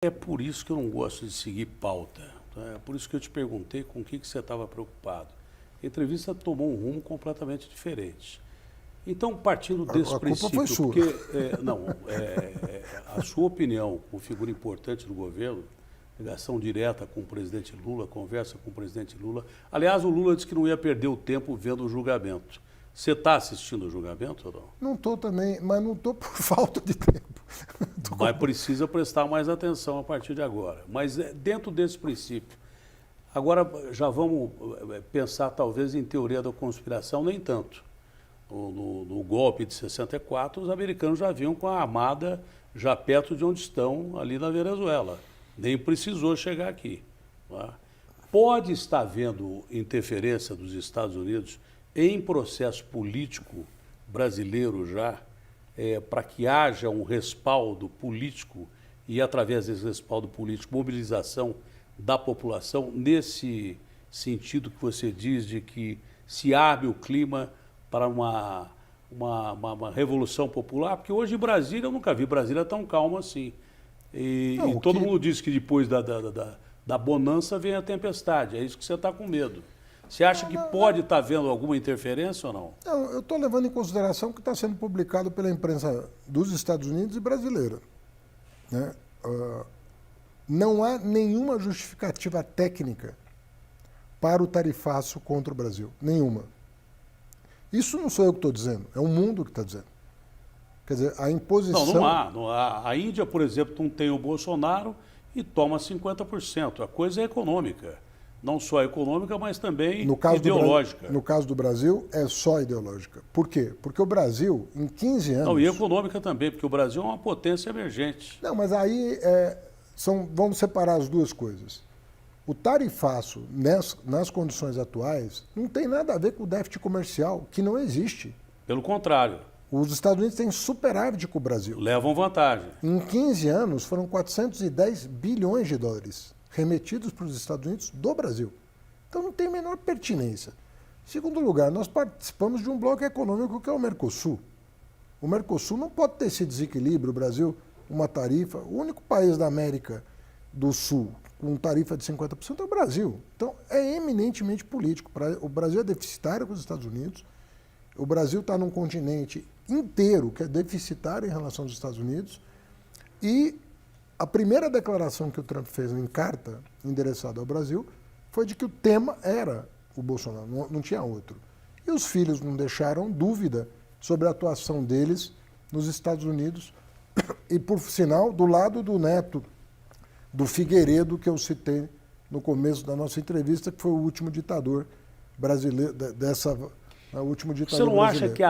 É por isso que eu não gosto de seguir pauta. É por isso que eu te perguntei com o que você estava preocupado. A entrevista tomou um rumo completamente diferente. Então, partindo desse A culpa foi princípio, sua. porque a sua opinião, como figura importante do governo, ligação direta com o presidente Lula, conversa com o presidente Lula. Aliás, o Lula disse que não ia perder o tempo vendo o julgamento. Você está assistindo o julgamento ou não? Não estou também, mas não estou por falta de tempo. Mas precisa prestar mais atenção a partir de agora. Mas dentro desse princípio, agora já vamos pensar talvez em teoria da conspiração, nem tanto. No golpe de 64, os americanos já vinham com a armada já perto de onde estão, ali na Venezuela. Nem precisou chegar aqui. Tá? Pode estar havendo interferência dos Estados Unidos em processo político brasileiro já, para que haja um respaldo político e, através desse respaldo político, mobilização da população, nesse sentido que você diz de que se abre o clima para uma revolução popular, porque hoje em Brasília, eu nunca vi Brasília tão calma assim. E todo mundo diz que depois da bonança vem a tempestade, é isso que você está com medo. Você acha que pode estar havendo alguma interferência ou não? Não, eu estou levando em consideração o que está sendo publicado pela imprensa dos Estados Unidos e brasileira. Né? Não há nenhuma justificativa técnica para o tarifaço contra o Brasil. Nenhuma. Isso não sou eu que estou dizendo, é o mundo que está dizendo. Quer dizer, a imposição... Não há. A Índia, por exemplo, não tem o Bolsonaro e toma 50%. A coisa é econômica. Não só econômica, mas também ideológica. No caso do Brasil, é só ideológica. Por quê? Porque o Brasil, em 15 anos... Não, e econômica também, porque o Brasil é uma potência emergente. Não, mas aí vamos separar as duas coisas. O tarifaço, nas condições atuais, não tem nada a ver com o déficit comercial, que não existe. Pelo contrário. Os Estados Unidos têm superávit com o Brasil. Levam vantagem. Em 15 anos, foram 410 bilhões de dólares remetidos para os Estados Unidos do Brasil. Então não tem a menor pertinência. Em segundo lugar, nós participamos de um bloco econômico que é o Mercosul. O Mercosul não pode ter esse desequilíbrio. O Brasil, uma tarifa, o único país da América do Sul com tarifa de 50% é o Brasil. Então é eminentemente político. O Brasil é deficitário com os Estados Unidos. O Brasil está num continente inteiro que é deficitário em relação aos Estados Unidos. E a primeira declaração que o Trump fez em carta endereçada ao Brasil foi de que o tema era o Bolsonaro, não tinha outro. E os filhos não deixaram dúvida sobre a atuação deles nos Estados Unidos. E, por sinal, do lado do neto do Figueiredo, que eu citei no começo da nossa entrevista, que foi o último ditador brasileiro, o último ditador brasileiro. Você não acha que